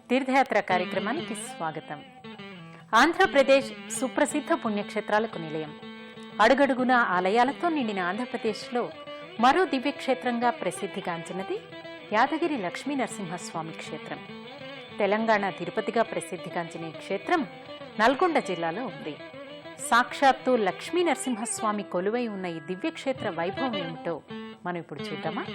తీర్థయాత్ర కార్యక్రమానికి స్వాగతం. ఆంధ్రప్రదేశ్ సుప్రసిద్ధ పుణ్యక్షేత్రాలకు నిలయం. అడుగడుగున ఆలయాలతో నిండిన ఆంధ్రప్రదేశ్లో మరో దివ్యక్షేత్రంగా ప్రసిద్ధిగాంచినది యాదగిరి లక్ష్మీ నరసింహస్వామి క్షేత్రం. తెలంగాణ తిరుపతిగా ప్రసిద్ధిగాంచిన ఈ క్షేత్రం నల్గొండ జిల్లాలో ఉంది. సాక్షాత్తు లక్ష్మీ నరసింహస్వామి కొలువై ఉన్న ఈ దివ్యక్షేత్ర వైభవం ఏమిటో మనం ఇప్పుడు చూద్దామా?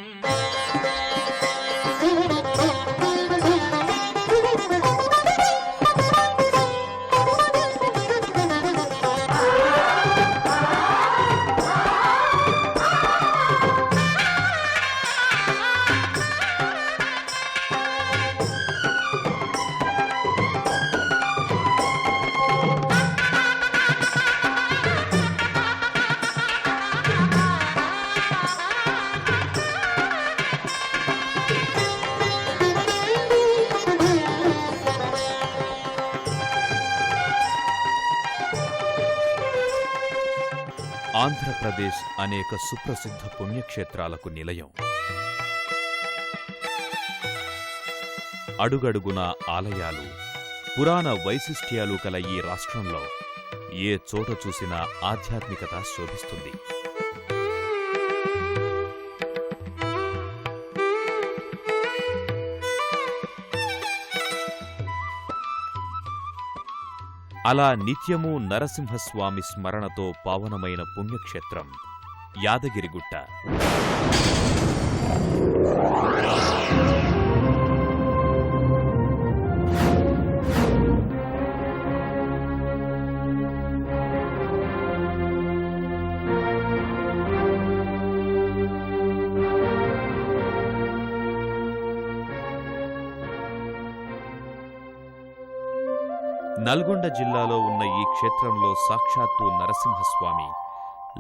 ఆంధ్రప్రదేశ్ అనేక సుప్రసిద్ధ పుణ్యక్షేత్రాలకు నిలయం. అడుగడుగున ఆలయాలు, పురాణ వైశిష్ట్యాలు కల ఈ రాష్ట్రంలో ఏ చోట చూసినా ఆధ్యాత్మికత శోభిస్తుంది. అలా నిత్యము నరసింహస్వామి స్మరణతో పావనమైన పుణ్యక్షేత్రం యాదగిరిగుట్ట. నల్గొండ జిల్లాలో ఉన్న ఈ క్షేత్రంలో సాక్షాత్తు నరసింహస్వామి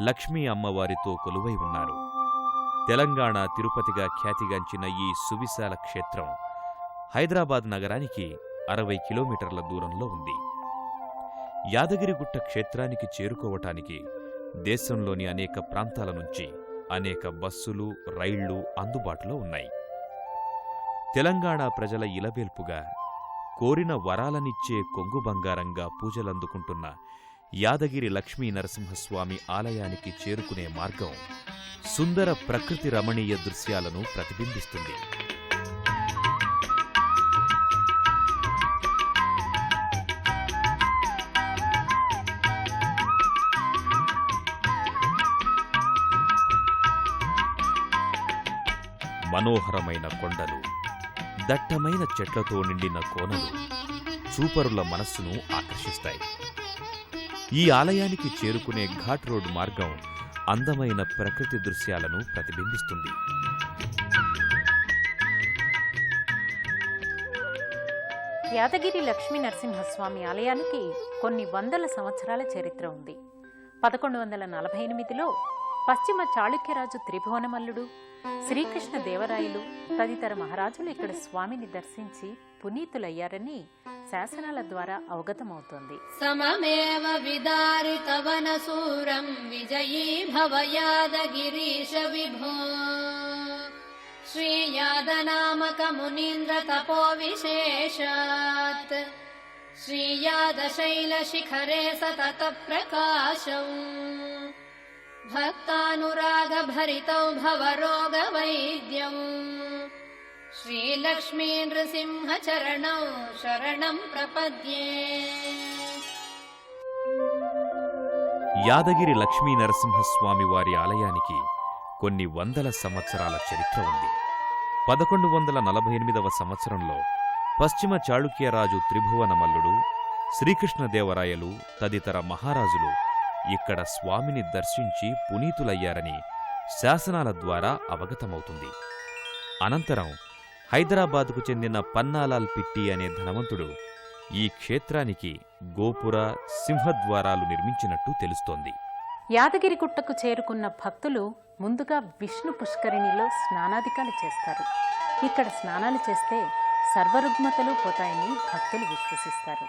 లక్ష్మీ అమ్మవారితో కొలువై ఉన్నారు. తెలంగాణ తిరుపతిగా ఖ్యాతిగాంచిన ఈ సువిశాల క్షేత్రం హైదరాబాద్ నగరానికి 60 కిలోమీటర్ల దూరంలో ఉంది. యాదగిరిగుట్ట క్షేత్రానికి చేరుకోవటానికి దేశంలోని అనేక ప్రాంతాల నుంచి అనేక బస్సులు, రైళ్లు అందుబాటులో ఉన్నాయి. తెలంగాణ ప్రజల ఇలవేల్పుగా, కోరిన వరాలనిచ్చే కొంగు బంగారంగా పూజలందుకుంటున్న యాదగిరి లక్ష్మీ నరసింహస్వామి ఆలయానికి చేరుకునే మార్గం సుందర ప్రకృతి రమణీయ దృశ్యాలను ప్రతిబింబిస్తుంది. మనోహరమైన కొండలు, దట్టమైన చెట్లతో నిండిన కోనలు చూపరుల మనస్సును ఆకర్షిస్తాయి. ఈ ఆలయానికి చేరుకునే ఘాట్ రోడ్ మార్గం అందమైన ప్రకృతి దృశ్యాలను ప్రతిబింబిస్తుంది. యాదగిరి లక్ష్మీ నరసింహస్వామి ఆలయానికి కొన్ని వందల సంవత్సరాల చరిత్ర ఉంది. 1148లో పశ్చిమ చాళుక్యరాజు త్రిభువనమల్లుడు, శ్రీకృష్ణ దేవరాయలు తదితర మహారాజులు ఇక్కడ స్వామిని దర్శించి పునీతులయ్యారని శాసనాల ద్వారా అవగతమవుతోంది. సమమేవ విదారితవన సూరం విజయీ భవ యాదగిరీశ విభో శ్రీయాదనామక మునీంద్ర తపో విశేషాత్ శ్రీయాదశైల శిఖరే సతత ప్రకాశం భక్తానురాగ భరితౌ భవరోగ వైద్యం శ్రీలక్ష్మీ నృసింహ చరణౌ శరణం ప్రపద్యే. యాదగిరి లక్ష్మీ నరసింహస్వామి వారి ఆలయానికి కొన్ని వందల సంవత్సరాల చరిత్ర ఉంది. 1148వ సంవత్సరంలో పశ్చిమ చాళుక్యరాజు త్రిభువనమల్లుడు, శ్రీకృష్ణదేవరాయలు తదితర మహారాజులు ఇక్కడ స్వామిని దర్శించి పునీతులయ్యారని శాసనాల ద్వారా అవగతమవుతుంది. అనంతరం హైదరాబాదుకు చెందిన పన్నాలాల్ పిట్టి అనే ధనవంతుడు ఈ క్షేత్రానికి గోపుర, సింహద్వారాలు నిర్మించినట్టు తెలుస్తోంది. యాదగిరిగుట్టకు చేరుకున్న భక్తులు ముందుగా విష్ణు పుష్కరిణిలో స్నానాధికాలు చేస్తారు. ఇక్కడ స్నానాలు చేస్తే సర్వరుగ్మతలు పోతాయని భక్తులు విశ్వసిస్తారు.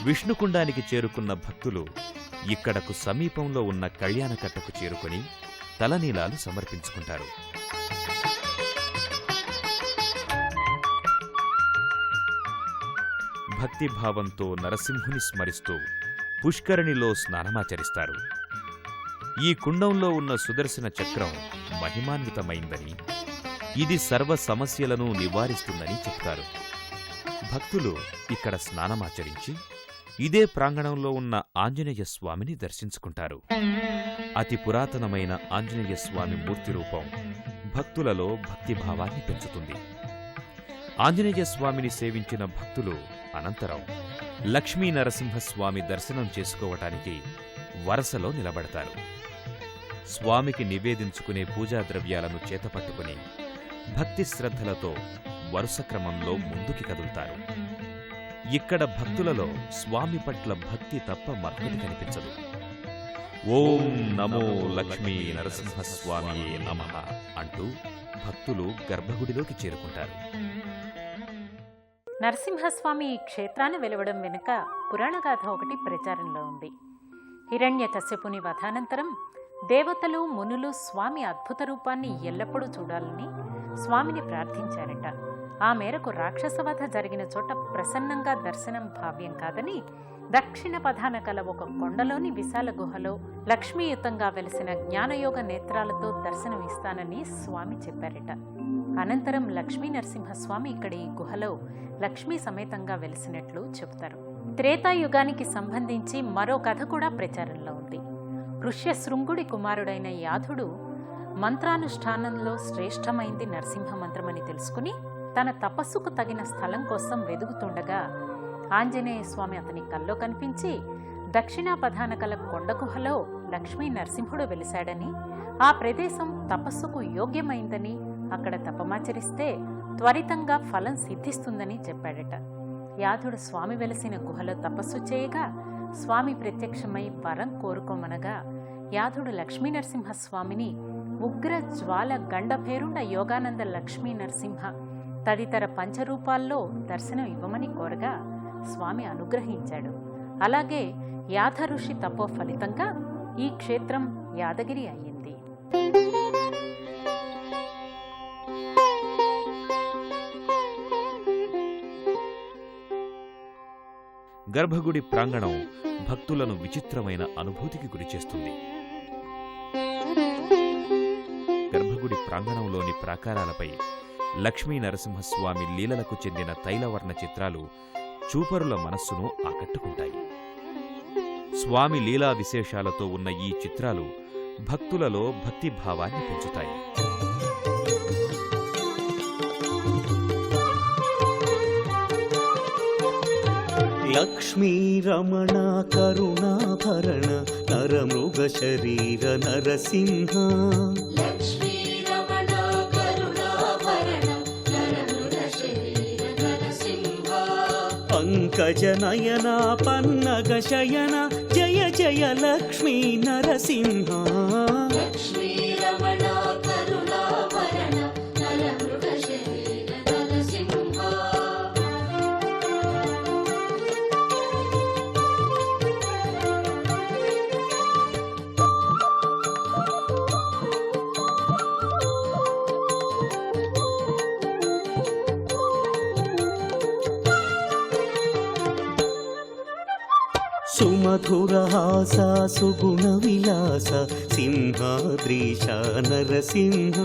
విష్ణుకుండానికి చేరుకున్న భక్తులు ఇక్కడకు సమీపంలో ఉన్న కళ్యాణకట్టకు చేరుకొని తలనీలాలు సమర్పించుకుంటారు. భక్తిభావంతో నరసింహుని స్మరిస్తూ పుష్కరిణిలో స్నానమాచరిస్తారు. ఈ కుండంలో ఉన్న సుదర్శన చక్రం మహిమాన్వితమైందని, ఇది సర్వ సమస్యలను నివారిస్తుందని చెప్తారు. భక్తులు ఇక్కడ స్నానమాచరించి ఇదే ప్రాంగణంలో ఉన్న ఆంజనేయ స్వామిని దర్శించుకుంటారు. అతి పురాతనమైన ఆంజనేయ స్వామి మూర్తి రూపం భక్తులలో భక్తిభావాన్ని పెంచుతుంది. ఆంజనేయ స్వామిని సేవించిన భక్తులు అనంతరం లక్ష్మీ నరసింహస్వామి దర్శనం చేసుకోవటానికి వరసలో నిలబడతారు. స్వామికి నివేదించుకునే పూజా ద్రవ్యాలను చేతపట్టుకుని భక్తి శ్రద్ధలతో వరుస క్రమంలో ముందుకి కదులుతారు. ఇక్కడ భక్తులలో స్వామి పట్ల భక్తి తప్ప మరొకటి కనిపించదు. ఓం నమో లక్ష్మీ నరసింహస్వామియే నమః అంటూ భక్తులు గర్భగుడిలోకి చేరుకుంటారు. నరసింహస్వామి ఈ క్షేత్రాన్ని వెలువడం వెనుక పురాణగాథ ఒకటి ప్రచారంలో ఉంది. హిరణ్యకశ్యపుని వధానంతరం దేవతలు మునులు స్వామి అద్భుత రూపాన్ని ఎల్లప్పుడూ చూడాలని స్వామిని ప్రార్థించారట. ఆ మేరకు రాక్షసవధ జరిగిన చోట ప్రసన్నంగా దర్శనం భావ్యం కాదని దక్షిణ పధాన కల ఒక కొండలోని విశాల గుహలో లక్ష్మీయుతంగా వెలిసిన జ్ఞానయోగ నేత్రాలతో దర్శనం ఇస్తానని స్వామి చెప్పారట. అనంతరం లక్ష్మీ నరసింహస్వామి ఇక్కడ ఈ గుహలో లక్ష్మీ సమేతంగా వెలిసినట్లు చెబుతారు. త్రేతాయుగానికి సంబంధించి మరో కథ కూడా ప్రచారంలో ఉంది. ఋష్యశృంగుడి కుమారుడైన యాధుడు మంత్రానుష్ఠానంలో శ్రేష్టమైంది నరసింహ మంత్రమని తెలుసుకుని తన తపస్సుకు తగిన స్థలం కోసం వెదుగుతుండగా ఆంజనేయ స్వామి అతని కల్లో కనిపించి దక్షిణాపధాన కల కొండ గుహలో లక్ష్మీ నరసింహుడు వెలిశాడని, ఆ ప్రదేశం తపస్సుకు యోగ్యమైందని, అక్కడ తపమాచరిస్తే త్వరితంగా ఫలం సిద్ధిస్తుందని చెప్పాడట. యాధుడు స్వామి వెలిసిన గుహలో తపస్సు చేయగా స్వామి ప్రత్యక్షమై వరం కోరుకోమనగా యాధుడు లక్ష్మీ నరసింహస్వామిని ఉగ్ర జ్వాల గండభేరుండ యోగానంద లక్ష్మీ నరసింహ తదితర పంచరూపాల్లో దర్శనం ఇవ్వమని కోరగా స్వామి అనుగ్రహించాడు. అలాగే యాధ ఋషి తపో ఫలితంగా ఈ క్షేత్రం యాదగిరి అయ్యింది. గర్భగుడి ప్రాంగణం భక్తులను విచిత్రమైన అనుభూతికి గురిచేస్తుంది. గర్భగుడి ప్రాంగణంలోని ప్రాకారాలపై లక్ష్మీ నరసింహస్వామి లీలలకు చెందిన తైలవర్ణ చిత్రాలు చూపరుల మనస్సును ఆకట్టుకుంటాయి. స్వామి లీలా విశేషాలతో ఉన్న ఈ చిత్రాలు భక్తులలో భక్తిభావాన్ని పెంచుతాయి. లక్ష్మీ రమణ కరుణాభరణ నరమృగ శరీర నరసింహ పంకజ నయన పన్నగ శయన జయ జయ లక్ష్మీ నరసింహ. సుమధురహాస సుగుణ విలాస సింహాద్రీశ నరసింహ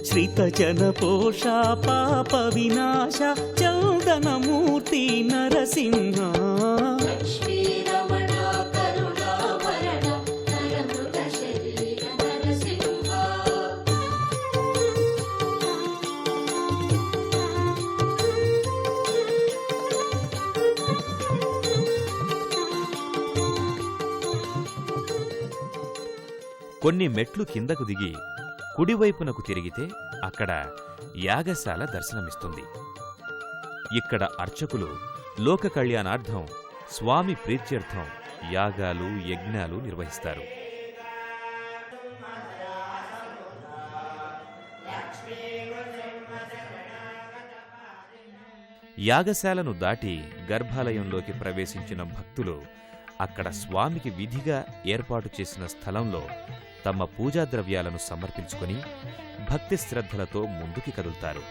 శ్రితజన పోష పాప వినాశ చందనమూర్తి నరసింహ. కొన్ని మెట్లు కిందకు దిగి కుడివైపునకు తిరిగితే అక్కడ యాగశాల దర్శనమిస్తుంది. ఇక్కడ అర్చకులు లోక కళ్యాణార్థం స్వామి ప్రీత్యర్థం యాగాలు యజ్ఞాలు నిర్వహిస్తారు. యాగశాలను దాటి గర్భాలయంలోకి ప్రవేశించిన భక్తులు అక్కడ స్వామికి విధిగా ఏర్పాటు చేసిన స్థలంలో తమ పూజా ద్రవ్యాలను సమర్పించుకొని భక్తి శ్రద్ధలతో ముందుకి కదులుతారు.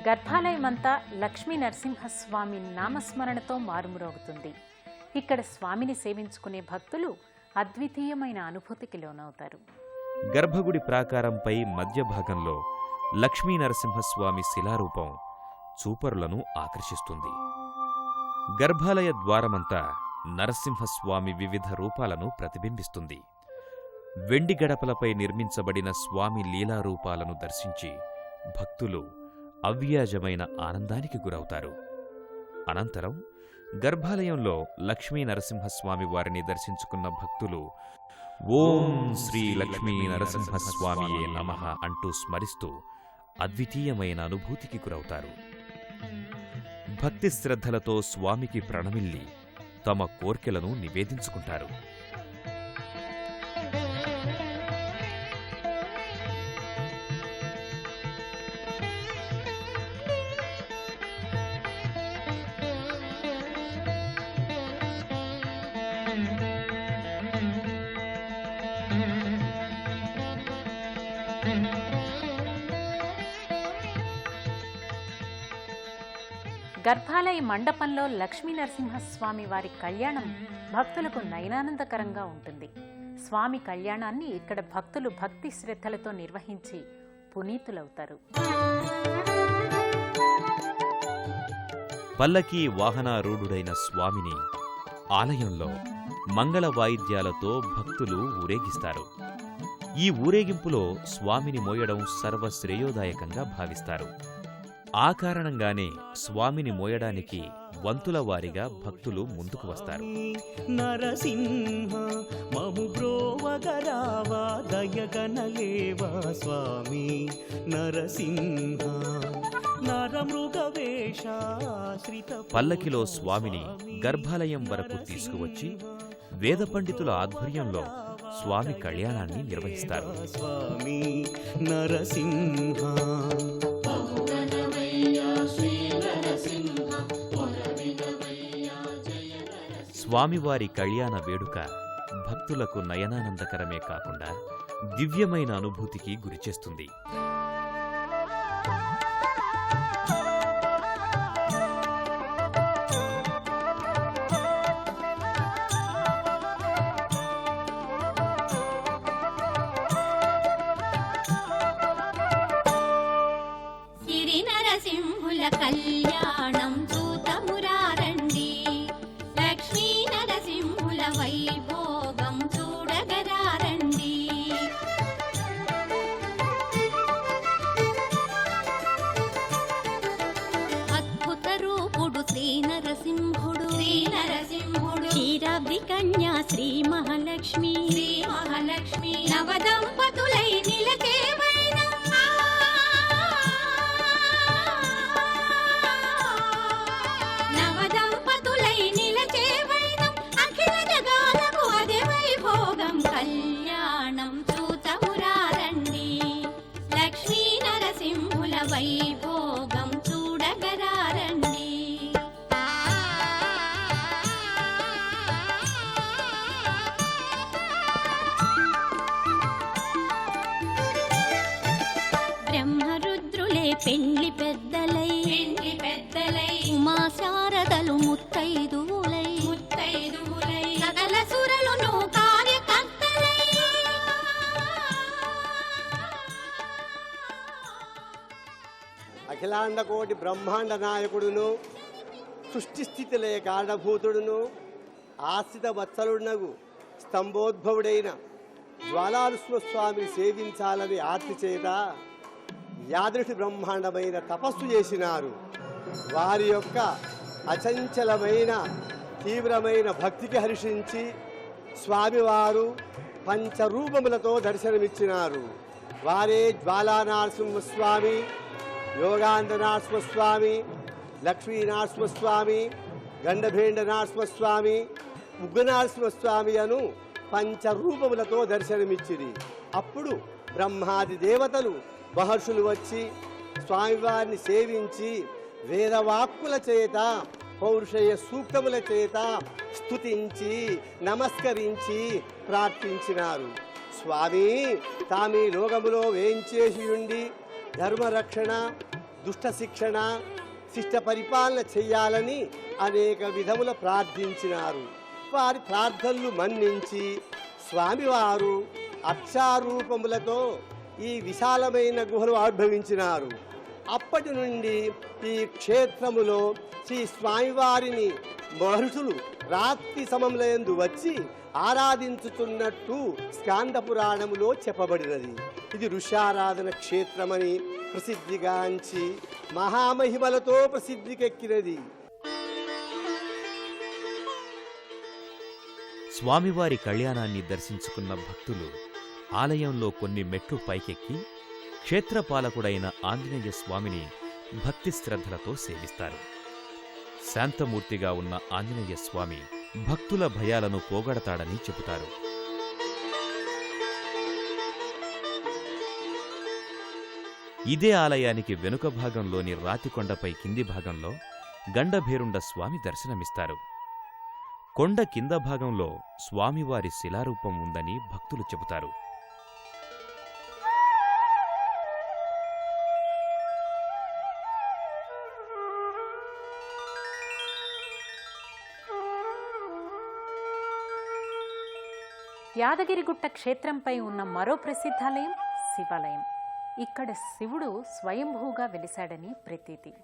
గర్భాలయమంతా లక్ష్మీ నరసింహస్వామి నామస్మరణతో మారుమ్రోగుతుంది. ఇక్కడ స్వామిని సేవించుకునే భక్తులు అద్వితీయమైన అనుభూతికి లోనవుతారు. గర్భగుడి ప్రాకారంపై మధ్య భాగంలో లక్ష్మీ నరసింహస్వామి శిలారూపం చూపరులను ఆకర్షిస్తుంది. గర్భాలయ ద్వారమంతా నరసింహస్వామి వివిధ రూపాలను ప్రతిబింబిస్తుంది. వెండి గడపలపై నిర్మించబడిన స్వామి లీలారూపాలను దర్శించి భక్తులు అవ్యాజమైన ఆనందానికి గురవుతారు. అనంతరం గర్భాలయంలో లక్ష్మీ నరసింహస్వామి వారిని దర్శించుకున్న భక్తులు ఓం శ్రీ లక్ష్మీ నరసింహస్వామియే నమః అంటూ స్మరిస్తూ అద్వితీయమైన అనుభూతికి గురవుతారు. భక్తి శ్రద్ధలతో స్వామికి ప్రణమిల్లి తమ కోర్కెలను నివేదించుకుంటారు. గర్భాలయ మండపంలో లక్ష్మీ నరసింహస్వామి వారి కళ్యాణం భక్తులకు నయనానందకరంగా ఉంటుంది. స్వామి కళ్యాణాన్ని ఇక్కడ భక్తులు భక్తి శ్రద్ధలతో నిర్వహించి పునీతులవుతారు. పల్లకీ వాహనారూఢుడైన స్వామిని ఆలయంలో మంగళ వాయిద్యాలతో భక్తులు ఊరేగిస్తారు. ఈ ఊరేగింపులో స్వామిని మోయడం సర్వశ్రేయోదాయకంగా భావిస్తారు. ఆ కారణంగానే స్వామిని మోయడానికి వంతుల వారిగా భక్తులు ముందుకు వస్తారు. నరసింహ మము బ్రోవగరావా దయగనలేవా స్వామి నరసింహ నరమృగవేషాశ్రిత. పల్లకిలో స్వామిని గర్భాలయం వరకు తీసుకువచ్చి వేద పండితుల ఆధ్వర్యంలో స్వామి కళ్యాణాన్ని నిర్వహిస్తారు. స్వామి నరసింహ స్వామివారి కళ్యాణ వేడుక భక్తులకు నయనానందకరమే కాకుండా దివ్యమైన అనుభూతికి గురిచేస్తుంది. సిరి నరసింహుల కళ్యాణం చూతమురారండి, లక్ష్మీ నరసింహుల వైభోగం చూడగరారండి. అద్భుత రూపుడు శ్రీ నరసింహుడు, క్షీరాబ్ది కన్యా శ్రీ మహాలక్ష్మి, నవదంపతులై నిలచేవైన నవదంపతులై నిలచేవైన అఖిల జగాలకు అదే వైభోగం కళ్యాణం చూతమురారండి, లక్ష్మీ నరసింహుల వైభోగం చూడగరారండి. బ్రహ్మరుద్రులే పెండ్లి పెద్దలై ఉమా శారదలు ముత్తైదువులై సకల సురలును కార్యకర్తలై అఖిలాండ కోటి బ్రహ్మాండ నాయకుడును సృష్టిస్థితిలయ కారణభూతుడును ఆశ్రిత వత్సలుడునగు స్తంభోద్భవుడైన జ్వాలానృసింహస్వామిని సేవించాలని ఆర్తి చేత యాదృష్టి బ్రహ్మాండమైన తపస్సు చేసినారు. వారి యొక్క అచంచలమైన తీవ్రమైన భక్తికి హర్షించి స్వామివారు పంచరూపములతో దర్శనమిచ్చినారు. వారే జ్వాలానరసింహస్వామి, యోగాంధనరసింహస్వామి, లక్ష్మీనరసింహస్వామి, గండభేండనరసింహస్వామి, ఉగ్రనరసింహస్వామి అను పంచరూపములతో దర్శనమిచ్చిరి. అప్పుడు బ్రహ్మాది దేవతలు మహర్షులు వచ్చి స్వామివారిని సేవించి వేదవాక్కుల చేత పౌరుషయ సూక్తముల చేత స్తుతించి నమస్కరించి ప్రార్థించినారు. స్వామి తామీ లోకములో వేంచేసి ఉండి ధర్మరక్షణ, దుష్ట శిక్షణ, శిష్ట పరిపాలన చెయ్యాలని అనేక విధముల ప్రార్థించినారు. వారి ప్రార్థనలు మన్నించి స్వామివారు అక్షారూపములతో ఈ విశాలమైన గుహను ఆవిర్భవించినారు. అప్పటి నుండి ఈ క్షేత్రములో శ్రీ స్వామివారిని మహర్షులు రాత్రి సమయంలో వచ్చి ఆరాధించుతున్నట్టు స్కాంద పురాణములో చెప్పబడినది. ఇది ఋష్యారాధన క్షేత్రమని ప్రసిద్ధిగాంచి మహామహిమలతో ప్రసిద్ధికెక్కినది. స్వామివారి కళ్యాణాన్ని దర్శించుకున్న భక్తులు ఆలయంలో కొన్ని మెట్లు పైకెక్కి క్షేత్రపాలకుడైన ఆంజనేయ స్వామిని భక్తి శ్రద్ధలతో సేవిస్తారు. శాంతమూర్తిగా ఉన్న ఆంజనేయ స్వామి భక్తుల భయాలను పోగొడతాడని చెబుతారు. ఇదే ఆలయానికి వెనుక భాగంలోని రాతికొండపై కింది భాగంలో గండభేరుండ స్వామి దర్శనమిస్తారు. కొండ కింద భాగంలో స్వామివారి శిలారూపం ఉందని భక్తులు చెబుతారు. యాదగిరిగుట్ట క్షేత్రంపై ఉన్న మరో ప్రసిద్ధాలయం శివాలయం. ఇక్కడ శివుడు స్వయంభూగా వెలిశాడని ప్రతీతి.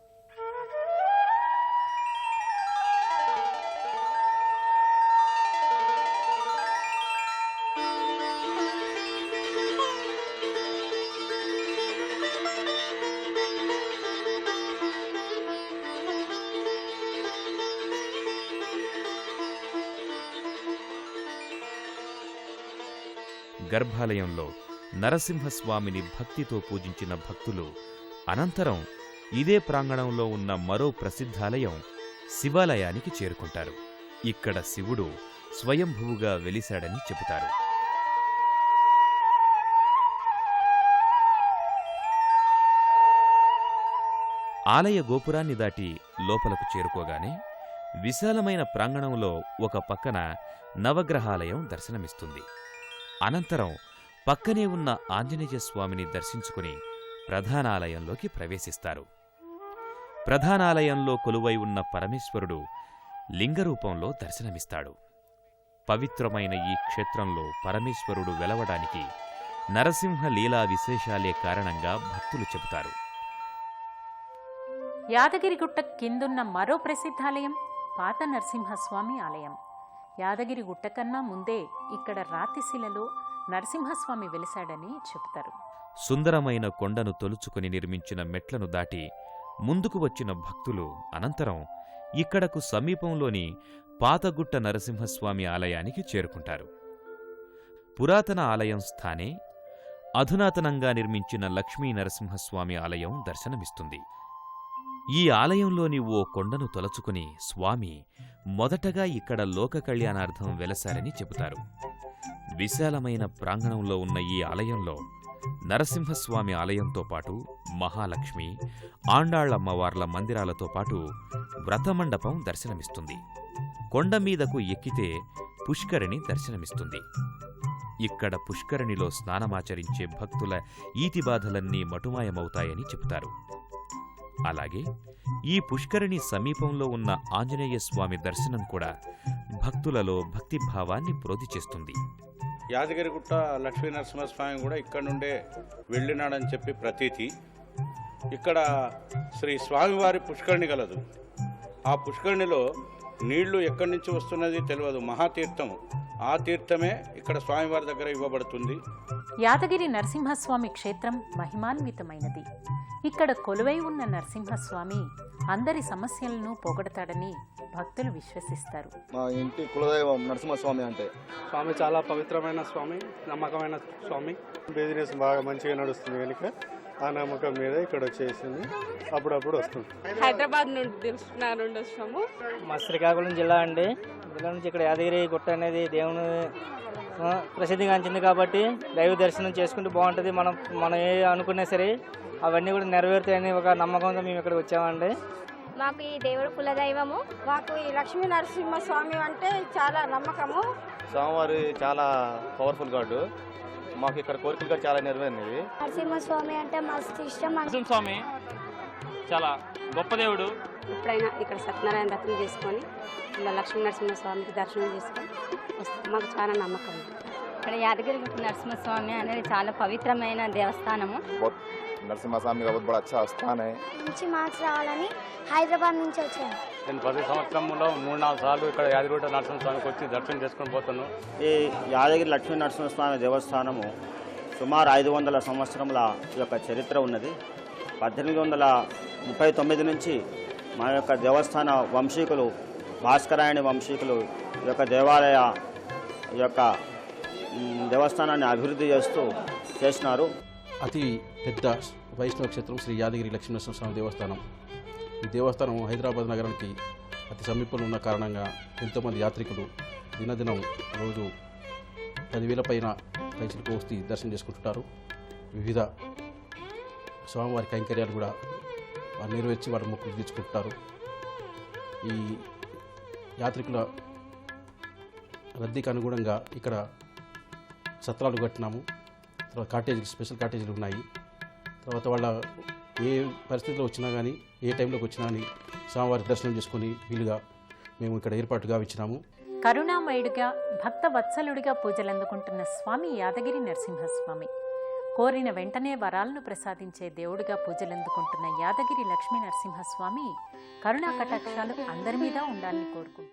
గర్భాలయంలో నరసింహస్వామిని భక్తితో పూజించిన భక్తులు అనంతరం ఇదే ప్రాంగణంలో ఉన్న మరో ప్రసిద్ధాలయం శివాలయానికి చేరుకుంటారు. ఇక్కడ శివుడు స్వయంభువుగా వెలిశాడని చెబుతారు. ఆలయ గోపురాన్ని దాటి లోపలకు చేరుకోగానే విశాలమైన ప్రాంగణంలో ఒక పక్కన నవగ్రహాలయం దర్శనమిస్తుంది. అనంతరం పక్కనే ఉన్న ఆంజనేయ స్వామిని దర్శించుకుని ప్రధానాలయంలోకి ప్రవేశిస్తారు. ప్రధానాలయంలో కొలువై ఉన్న పరమేశ్వరుడు లింగరూపంలో దర్శనమిస్తాడు. పవిత్రమైన ఈ క్షేత్రంలో పరమేశ్వరుడు వెలవడానికి నరసింహ లీలా విశేషాలే కారణంగా భక్తులు చెబుతారు. యాదగిరిగుట్ట కిందున్న మరో ప్రసిద్ధాలయం పాత నరసింహస్వామి ఆలయం. యాదగిరిగుట్ట కన్నా ముందే ఇక్కడ రాతిశిలలో నరసింహస్వామి వెలిశాడని చెబుతారు. సుందరమైన కొండను తొలుచుకుని నిర్మించిన మెట్లను దాటి ముందుకు వచ్చిన భక్తులు అనంతరం ఇక్కడకు సమీపంలోని పాతగుట్ట నరసింహస్వామి ఆలయానికి చేరుకుంటారు. పురాతన ఆలయం స్థానే అధునాతనంగా నిర్మించిన లక్ష్మీ నరసింహస్వామి ఆలయం దర్శనమిస్తుంది. ఈ ఆలయంలోని ఓ కొండను తొలచుకుని స్వామి మొదటగా ఇక్కడ లోక కళ్యాణార్థం వెలసారని చెబుతారు. విశాలమైన ప్రాంగణంలో ఉన్న ఈ ఆలయంలో నరసింహస్వామి ఆలయంతో పాటు మహాలక్ష్మి, ఆండాళ్లమ్మవార్ల మందిరాలతో పాటు వ్రతమండపం దర్శనమిస్తుంది. కొండమీదకు ఎక్కితే పుష్కరిణి దర్శనమిస్తుంది. ఇక్కడ పుష్కరిణిలో స్నానమాచరించే భక్తుల ఈతిబాధలన్నీ మటుమాయమవుతాయని చెబుతారు. అలాగే ఈ పుష్కరిణి సమీపంలో ఉన్న ఆంజనేయ స్వామి దర్శనం కూడా భక్తులలో భక్తిభావాన్ని ప్రోది చేస్తుంది. యాదగిరిగుట్ట లక్ష్మీ నరసింహస్వామి కూడా ఇక్కడ నుండే వెళ్ళినాడని చెప్పి ప్రతీతి. ఇక్కడ శ్రీ స్వామివారి పుష్కరిణి గలదు. ఆ పుష్కరిణిలో నీళ్లు ఎక్కడి నుంచి వస్తున్నది తెలియదు, మహాతీర్థం. ఆ తీర్థమే ఇక్కడ స్వామివారి దగ్గర ఇవ్వబడుతుంది. యాదగిరి నరసింహస్వామి క్షేత్రం మహిమాన్వితమైనది. ఇక్కడ కొలువై ఉన్న నరసింహస్వామి అందరి సమస్యలను పోగొడతాడని భక్తులు విశ్వసిస్తారు. మా ఇంటి కులదైవం నరసింహస్వామి అంటే స్వామి చాలా పవిత్రమైన స్వామి, నమ్మకమైన స్వామి. బిజినెస్ బాగా మంచిగా నడుస్తుంది కనుక ఆ నమ్మకం మీద ఇక్కడ వచ్చేసింది. అప్పుడప్పుడు వస్తుంది. హైదరాబాద్ నుండి దిల్సుఖ్నగర్ నుండి వచ్చాము. మా శ్రీకాకుళం జిల్లా అండి. జిల్లా నుంచి ఇక్కడ యాదగిరి గుట్ట అనేది దేవుని ప్రసిద్ధిగాంచింది కాబట్టి దైవ దర్శనం చేసుకుంటే బాగుంటుంది. మనం ఏ అనుకున్నా సరే అవన్నీ కూడా నెరవేరుతాయని ఒక నమ్మకంతో మేము ఇక్కడ వచ్చామండి. మాకు ఈ దేవుడు కులదైవము, మాకు ఈ లక్ష్మీ నరసింహస్వామి అంటే చాలా నమ్మకము. స్వామివారి చాలా పవర్ఫుల్ గాడు, మాకు ఇక్కడ కోరికలు కూడా చాలా నెరవేరినవి. నరసింహస్వామి అంటే మస్తు ఇష్టం. స్వామి చాలా గొప్ప దేవుడు. ఎప్పుడైనా ఇక్కడ సత్యనారాయణ వ్రతం చేసుకొని ఇలా లక్ష్మీ నరసింహస్వామికి దర్శనం చేసుకొని వస్తాం. మాకు చాలా నమ్మకం. ఇక్కడ యాదగిరి నరసింహస్వామి అనేది చాలా పవిత్రమైన దేవస్థానము. నరసింహస్వామి का बहुत बड़ा अच्छा स्थान है. మంచి మార్క్స్ రావాలని హైదరాబాద్ నుంచి వచ్చాను. నేను ప్రతి సంవత్సరంలో 3-4 సార్లు ఇక్కడ యాదగిరి నరసింహస్వామికి వచ్చి దర్శనం చేసుకొని పోతాను. ఈ యాదగిరి లక్ష్మీ నరసింహస్వామి దేవస్థానము సుమారు 500 సంవత్సరముల యొక్క చరిత్ర ఉన్నది. 1839 నుంచి మా యొక్క దేవస్థాన వంశీకులు భాస్కరాయణి వంశీకులు ఈ యొక్క దేవాలయ ఈ యొక్క దేవస్థానాన్ని అభివృద్ధి చేసినారు. అతి పెద్ద వైష్ణవ క్షేత్రం శ్రీ యాదగిరి లక్ష్మీనరసింహస్వామి దేవస్థానం. ఈ దేవస్థానం హైదరాబాద్ నగరానికి అతి సమీపంలో ఉన్న కారణంగా ఎంతోమంది యాత్రికులు దినదినం రోజు 10,000 పైన పైసలకు వస్తూ దర్శనం చేసుకుంటుంటారు. వివిధ స్వామివారి కైంకర్యాలు కూడా వారు నెరవేర్చి వారి మొక్కులు తీర్చుకుంటారు. ఈ యాత్రికుల రద్దీకి అనుగుణంగా ఇక్కడ సత్రాలు కట్టినాము. తర్వాత కాటేజీలు, స్పెషల్ కాటేజీలు ఉన్నాయి. తర్వాత వాళ్ళ ఏ పరిస్థితిలో వచ్చినా కానీ, ఏ టైంలోకి వచ్చినా కానీ స్వామివారి దర్శనం చేసుకొని వీలుగా మేము ఇక్కడ ఏర్పాటుగా ఇచ్చినాము. కరుణామయుడిగా, భక్త వత్సలుడిగా పూజలందుకుంటున్న స్వామి యాదగిరి నరసింహస్వామి. కోరిన వెంటనే వరాలను ప్రసాదించే దేవుడిగా పూజలందుకుంటున్న యాదగిరి లక్ష్మీ నరసింహస్వామి కరుణా కటాక్షాలు అందరి మీద ఉండాలని కోరుకుంటున్నాను.